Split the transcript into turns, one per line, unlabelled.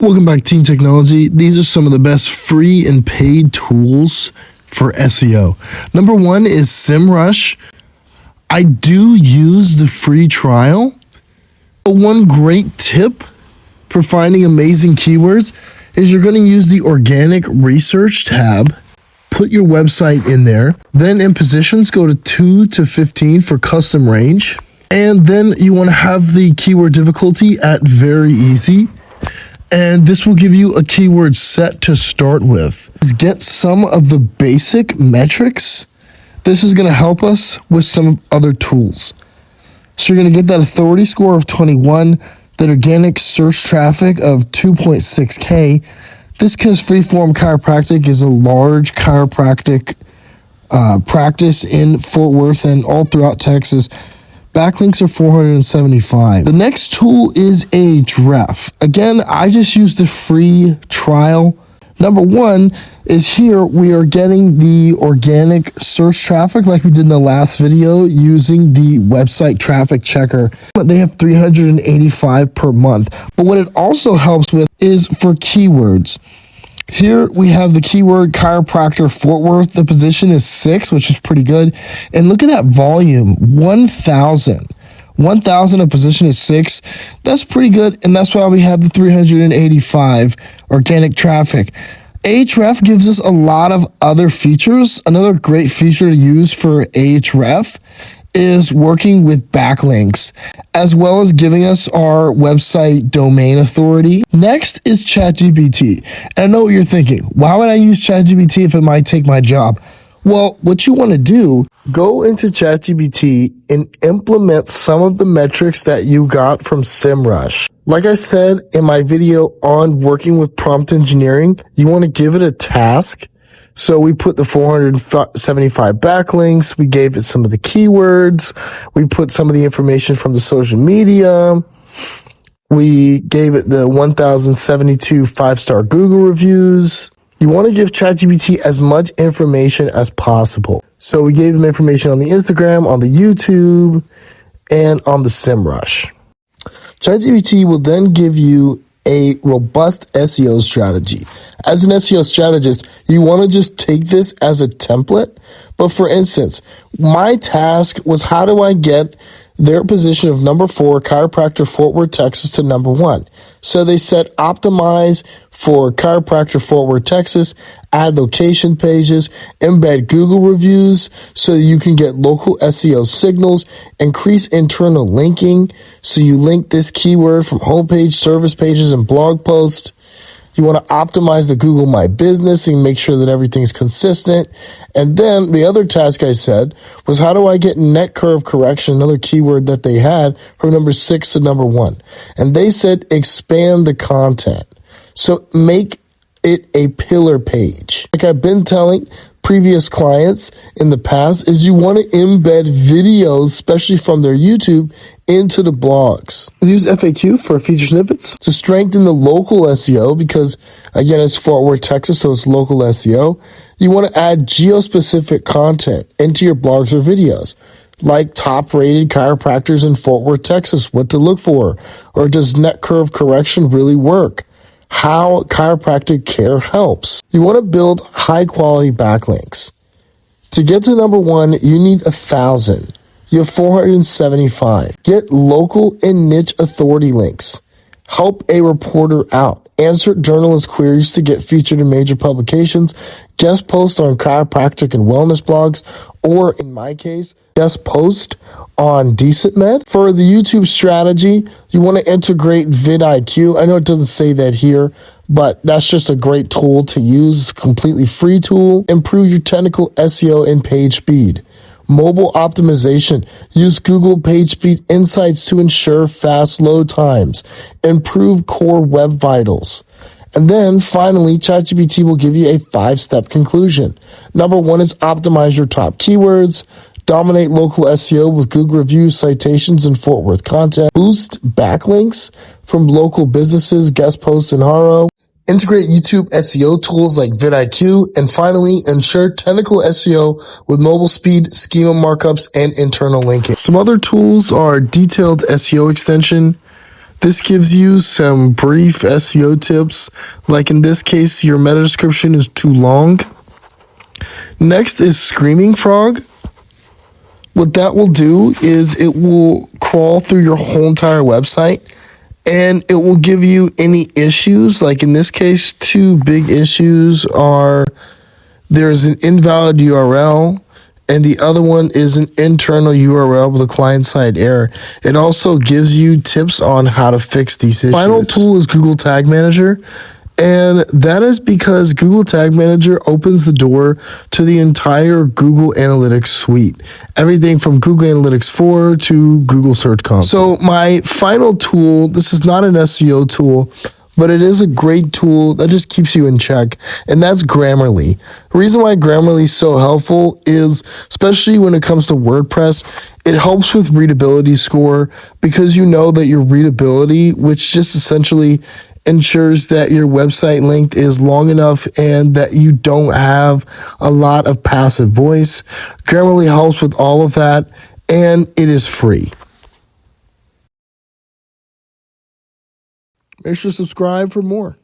Welcome back, Teen Technology. These are some of the best free and paid tools for SEO. Number one is SEMRush. I do use the free trial. But one great tip for finding amazing keywords is you're going to use the organic research tab. Put your website in there. Then in positions, go to 2 to 15 for custom range. And then you want to have the keyword difficulty at very easy. And this will give you a keyword set to start with. Get some of the basic metrics. This is going to help us with some other tools. So you're going to get that authority score of 21, that organic search traffic of 2.6K. This because Freeform Chiropractic is a large chiropractic practice in Fort Worth and all throughout Texas. Backlinks are 475. The next tool is Ahrefs. Again, I just used the free trial. Number one is here we are getting the organic search traffic like we did in the last video using the website traffic checker. They have 385 per month. But what it also helps with is for keywords. Here we have the keyword chiropractor Fort Worth. The position is 6, which is pretty good. And look at that volume, 1,000. 1,000, a position is 6. That's pretty good. And that's why we have the 385 organic traffic. Ahrefs gives us a lot of other features. Another great feature to use for Ahrefs is working with backlinks, as well as giving us our website domain authority. Next is ChatGPT. And I know what you're thinking. Why would I use ChatGPT if it might take my job? Well, what you want to do, go into ChatGPT and implement some of the metrics that you got from SEMRush. Like I said in my video on working with prompt engineering, you want to give it a task. So we put the 475 backlinks. We gave it some of the keywords. We put some of the information from the social media. We gave it the 1,072 5-star Google reviews. You want to give ChatGPT as much information as possible. So we gave them information on the Instagram, on the YouTube, and on the SEMRush. ChatGPT will then give you a robust SEO strategy. As an SEO strategist, you want to just take this as a template. But for instance, my task was how do I get their position of number 4, chiropractor Fort Worth, Texas to number 1. So they said optimize for chiropractor Fort Worth, Texas, add location pages, embed Google reviews so that you can get local SEO signals, increase internal linking. So you link this keyword from homepage, service pages, and blog posts. You want to optimize the Google My Business and make sure that everything's consistent. And then the other task I said was how do I get net curve correction, another keyword that they had, from number 6 to number 1. And they said expand the content. So make it a pillar page. Like I've been telling previous clients in the past is you want to embed videos, especially from their YouTube, into the blogs. Use FAQ for feature snippets to strengthen the local SEO because, again, it's Fort Worth, Texas, so it's local SEO. You want to add geo-specific content into your blogs or videos, like top-rated chiropractors in Fort Worth, Texas, what to look for, or does net curve correction really work? How chiropractic care helps. You want to build high-quality backlinks. To get to number 1, you need 1,000. You have 475. Get local and niche authority links. Help a reporter out. Answer journalist queries to get featured in major publications. Guest post on chiropractic and wellness blogs. Or, in my case, guest post on DecentMed. For the YouTube strategy, you want to integrate vidIQ. I know it doesn't say that here, but that's just a great tool to use. Completely free tool. Improve your technical SEO and page speed. Mobile optimization. Use Google PageSpeed Insights to ensure fast load times. Improve core web vitals. And then finally, ChatGPT will give you a 5-step conclusion. Number 1 is optimize your top keywords. Dominate local SEO with Google reviews, citations, and Fort Worth content. Boost backlinks from local businesses, guest posts, and Haro. Integrate YouTube SEO tools like vidIQ, and finally, ensure technical SEO with mobile speed, schema markups, and internal linking. Some other tools are detailed SEO extension. This gives you some brief SEO tips, like in this case, your meta description is too long. Next is Screaming Frog. What that will do is it will crawl through your whole entire website and it will give you any issues. Like in this case, two big issues are there's an invalid URL and the other one is an internal URL with a client-side error. It also gives you tips on how to fix these issues. Final tool is Google Tag Manager. And that is because Google Tag Manager opens the door to the entire Google Analytics suite. Everything from Google Analytics 4 to Google Search Console. So my final tool, this is not an SEO tool, but it is a great tool that just keeps you in check, and that's Grammarly. The reason why Grammarly is so helpful is, especially when it comes to WordPress, it helps with readability score because you know that your readability, which just essentially ensures that your website length is long enough and that you don't have a lot of passive voice. Grammarly helps with all of that, and it is free. Make sure to subscribe for more.